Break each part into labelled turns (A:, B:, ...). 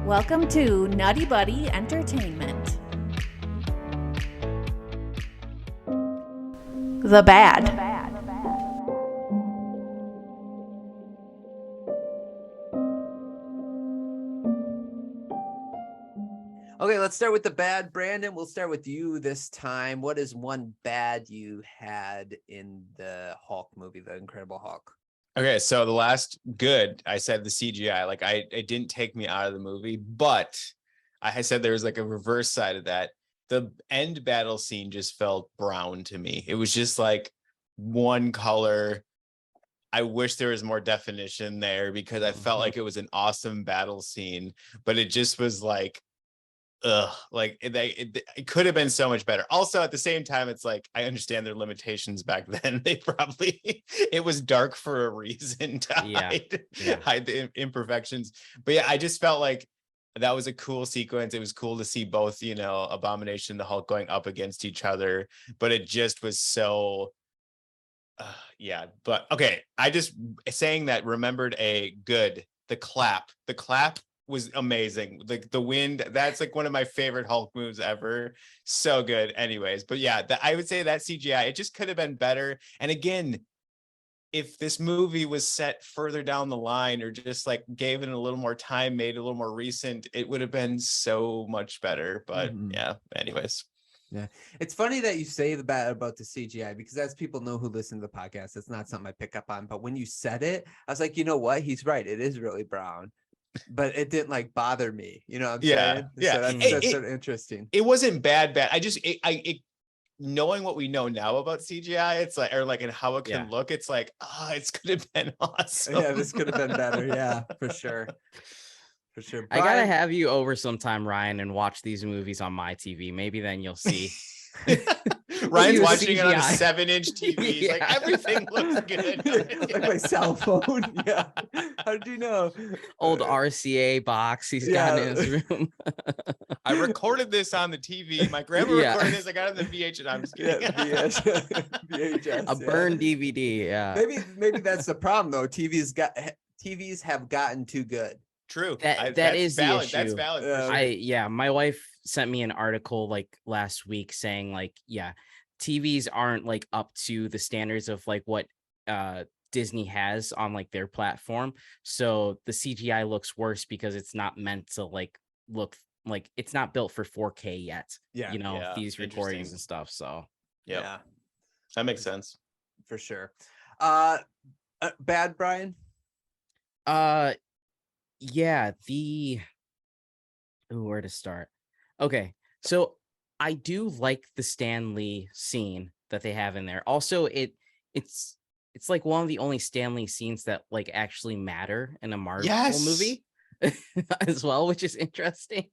A: Welcome to NuttieBuddie Entertainment. The Bad.
B: Okay, let's start with the bad. Brandon, we'll start with you this time. What is one bad you had in the Hulk movie, The Incredible Hulk?
C: Okay, so the last good, I said the CGI. Like it didn't take me out of the movie, but I said there was like a reverse side of that. The end battle scene just felt brown to me. It was just like one color. I wish there was more definition there because I felt like it was an awesome battle scene, but it just was like, like it could have been so much better. Also, at the same time, it's like I understand their limitations back then. They probably it was dark for a reason to hide the imperfections. But yeah, I just felt like that was a cool sequence. It was cool to see both, Abomination and the Hulk going up against each other, but it just was so but okay, I just saying that remembered a good, the clap was amazing. Like the wind, that's like one of my favorite Hulk moves ever. So good. Anyways, but yeah, I would say that CGI, it just could have been better. And again, if this movie was set further down the line or just like gave it a little more time, made it a little more recent, it would have been so much better. But yeah, anyways.
B: Yeah, it's funny that you say the bad about the CGI because as people know who listen to the podcast, it's not something I pick up on. But when you said it, I was like, you know what? He's right. It is really brown. But it didn't like bother me, you know what I'm saying?
C: Yeah.
B: So that's sort of interesting.
C: It wasn't bad. I just knowing what we know now about CGI, it's like, or like, and how it can look, it's like, it could have been awesome.
B: Yeah, this could have been better. Yeah, for sure. For sure.
D: Brian, I gotta have you over sometime, Ryan, and watch these movies on my TV. Maybe then you'll see.
C: Ryan's watching it on a 7-inch TV. Like everything looks good.
B: Like my cell phone. Yeah. How did you know?
D: Old RCA box he's got in his room.
C: I recorded this on the TV. My grandma recorded this. I got it in the VHS. I'm just kidding.
B: VHS.
D: A burned DVD. Yeah.
B: Maybe that's the problem though. TVs have gotten too good.
C: True.
D: That is
C: valid.
D: the issue.
C: That's valid.
D: My wife sent me an article like last week saying like, TVs aren't like up to the standards of like what Disney has on like their platform. So the CGI looks worse because it's not meant to like look like it's not built for 4K yet. These recordings and stuff. So
C: yeah, that makes sense
B: for sure. Bad, Brian.
D: Where to start? Okay, so I do like the Stan Lee scene that they have in there. Also, it's like one of the only Stan Lee scenes that like actually matter in a Marvel movie as well, which is interesting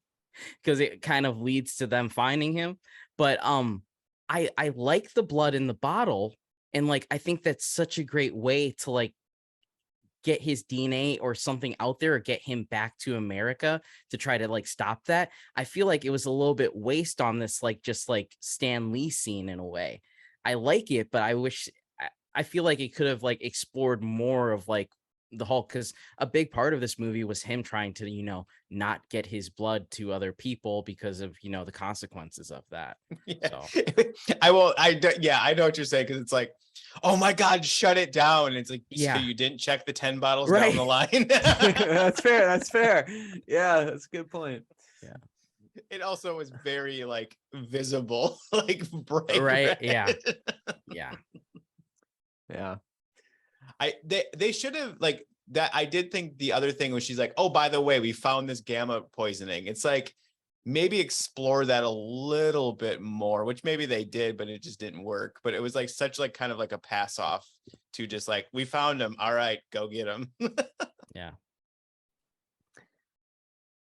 D: because it kind of leads to them finding him. But I like the blood in the bottle, and like I think that's such a great way to like get his DNA or something out there or get him back to America to try to like stop that. I feel like it was a little bit waste on this, like just like Stan Lee scene in a way. I like it, but I feel like it could have like explored more of like the Hulk, because a big part of this movie was him trying to, not get his blood to other people because of, the consequences of that.
C: Yeah. So. I know what you're saying, because it's like, oh my God, shut it down. And it's like, so you didn't check the 10 bottles down the line.
B: That's fair. Yeah, that's a good point.
C: Yeah. It also was very like visible, like bright
D: red.
C: Yeah. They should have like that. I did think the other thing was she's like, oh, by the way, we found this gamma poisoning. It's like maybe explore that a little bit more, which maybe they did, but it just didn't work. But it was like such like kind of like a pass off to just like, we found him. All right, go get him.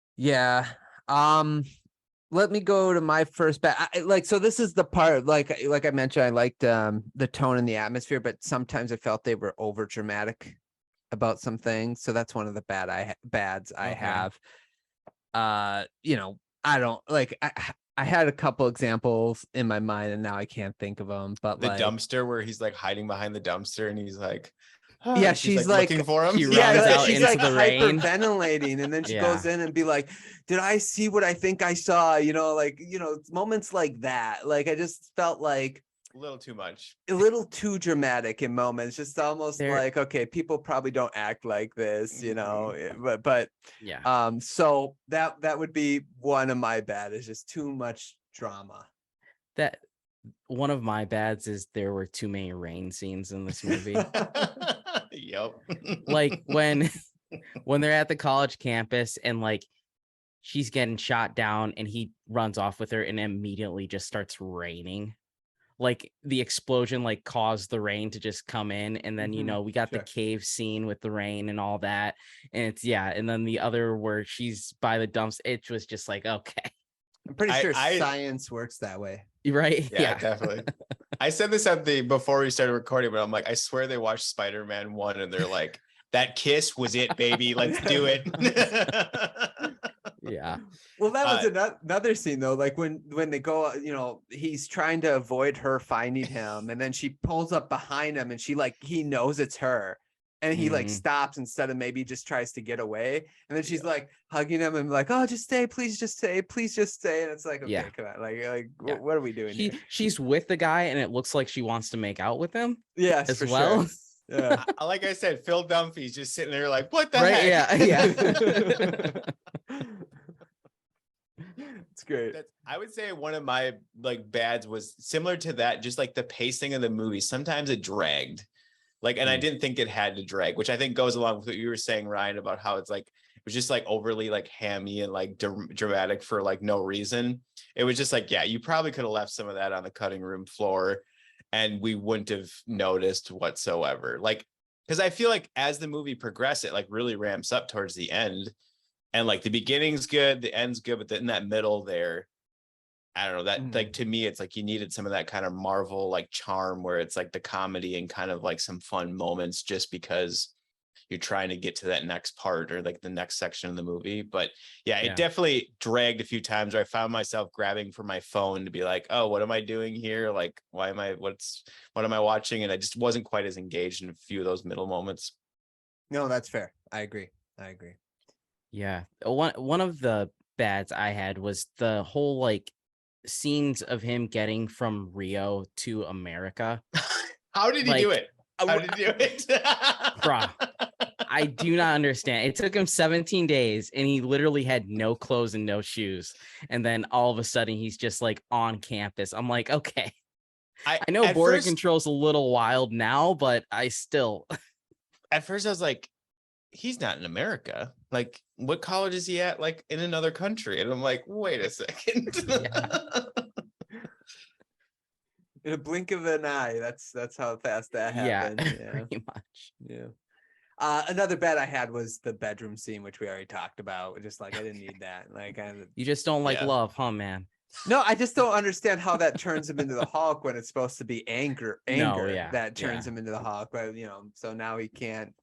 B: Yeah. Let me go to my first bet. So this is the part, like I mentioned, I liked the tone and the atmosphere, but sometimes I felt they were over dramatic about some things. So that's one of the bads I have. I don't like. I had a couple examples in my mind, and now I can't think of them. But
C: the dumpster where he's like hiding behind the dumpster, and he's like,
B: Yeah, she's like
C: looking for him.
D: she
B: yeah,
D: runs
B: like,
D: out
B: she's
D: into
B: like
D: the rain.
B: hyperventilating, and then she
D: Yeah.
B: goes in and be like, "Did I see what I think I saw?" Moments like that. Like I just felt like
C: A little too much.
B: a little too dramatic in moments. Just almost
D: There-
B: like, okay, people probably don't act like this, but
D: Yeah.
B: so that would be one of my bad. Is just too much drama.
D: That one of my bads is there were too many rain scenes in this movie.
C: Yep.
D: Like when they're at the college campus and like she's getting shot down and he runs off with her and immediately just starts raining. Like the explosion like caused the rain to just come in, and then we got the
B: sure.
D: cave scene with the rain and all that, and and then the other where she's by the dumps, it was just like, okay.
B: I'm pretty sure
C: I-
B: science works that way.
D: Right?
C: Yeah, definitely. I said this before we started recording, but I'm like, I swear they watched Spider-Man 1 and they're like, that kiss was it, baby. Let's do it.
D: Yeah.
B: Well, that was another scene though. Like when they go, he's trying to avoid her finding him, and then she pulls up behind him, and he knows it's her, and he like
D: Mhm.
B: stops instead of maybe just tries to get away, and then she's like hugging him and like, oh, just stay, please just stay, and it's like, okay,
D: Yeah.
B: come on,
D: Yeah.
B: what are we doing here?
D: She's with the guy and it looks like she wants to make out with him
B: Yes,
D: as
B: for
D: well.
B: sure. Yeah.
C: Like I said, Phil Dunphy's just sitting there like, what the
D: Right?
C: heck?
D: Yeah.
B: It's great.
C: I would say one of my like bads was similar to that, just like the pacing of the movie. Sometimes it dragged. Like, and I didn't think it had to drag, which I think goes along with what you were saying, Ryan, about how it's like, it was just like overly like hammy and like dramatic for like no reason. It was just like, yeah, you probably could have left some of that on the cutting room floor and we wouldn't have noticed whatsoever. Like, because I feel like as the movie progresses, it like really ramps up towards the end. And like the beginning's good, the end's good, but then in that middle there, I don't know, that like to me, it's like you needed some of that kind of Marvel like charm where it's like the comedy and kind of like some fun moments just because you're trying to get to that next part or like the next section of the movie. But yeah, it definitely dragged a few times where I found myself grabbing for my phone to be like, oh, what am I doing here? Like, what am I watching? And I just wasn't quite as engaged in a few of those middle moments.
B: No, that's fair. I agree.
D: Yeah. One of the bads I had was the whole like scenes of him getting from Rio to America.
C: How did he do it? How did he do it?
D: Bruh, I do not understand. It took him 17 days and he literally had no clothes and no shoes. And then all of a sudden he's just like on campus. I'm like, okay. I know border control's a little wild now, but I still.
C: At first I was like, he's not in America. Like, what college is he at? Like in another country. And I'm like, wait a second.
B: In a blink of an eye. That's how fast that happened. Yeah,
D: pretty much.
B: Yeah. Another bad I had was the bedroom scene, which we already talked about. Just like I didn't need that. Like
D: you just don't like love, huh, man?
B: No, I just don't understand how that turns him into the Hulk when it's supposed to be anger that turns him into the Hulk. But so now he can't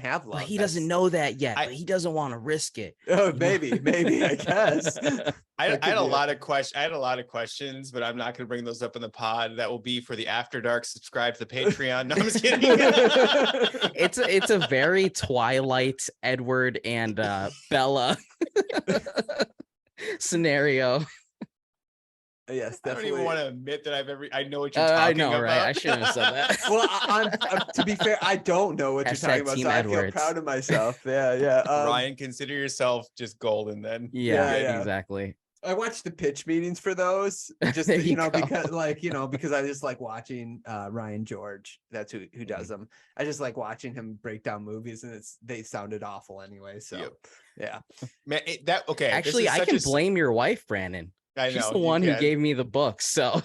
B: have love.
D: But he doesn't know that yet. But he doesn't want to risk it.
B: Oh, maybe, I guess.
C: I had a lot of questions, but I'm not going to bring those up in the pod. That will be for the After Dark. Subscribe to the Patreon. No, I'm just kidding.
D: It's a very Twilight Edward and Bella scenario.
B: Yes,
C: definitely. I don't even want to admit that I know what
D: you're
C: talking
D: about.
C: Right?
D: I shouldn't have said that.
B: Well, to be fair, I don't know what you're talking about, so I feel proud of myself. Yeah.
C: Ryan, consider yourself just golden then.
D: Yeah, exactly.
B: I watched the pitch meetings for those, just because I just like watching Ryan George. That's who does them. I just like watching him break down movies, and they sounded awful anyway. So yeah,
C: man, okay.
D: Actually, I can blame your wife, Brandon.
C: I know.
D: She's the one who gave me the book. So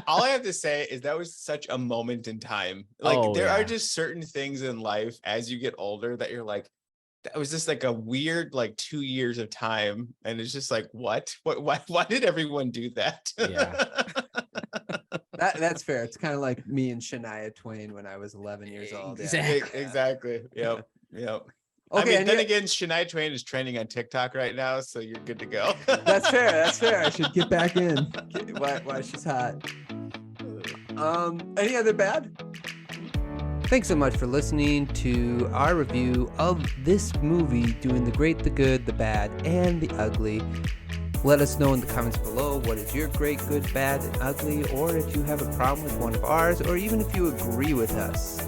C: all I have to say is that was such a moment in time. Like there are just certain things in life as you get older that you're like, that was just like a weird like 2 years of time, and it's just like, why did everyone do that?
D: Yeah.
B: That's fair. It's kind of like me and Shania Twain when I was 11 years old.
C: Exactly. Yep.
B: Okay,
C: then again, Shania Twain is trending on TikTok right now, so you're good to go.
B: That's fair. I should get back in. Why she's hot. Any other bad? Thanks so much for listening to our review of this movie, doing the great, the good, the bad, and the ugly. Let us know in the comments below what is your great, good, bad, and ugly, or if you have a problem with one of ours, or even if you agree with us.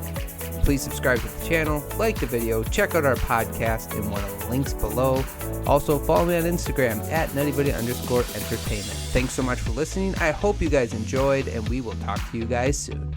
B: Please subscribe to the channel, like the video, check out our podcast in one of the links below. Also, follow me on Instagram at NuttieBuddie_Entertainment. Thanks so much for listening. I hope you guys enjoyed, and we will talk to you guys soon.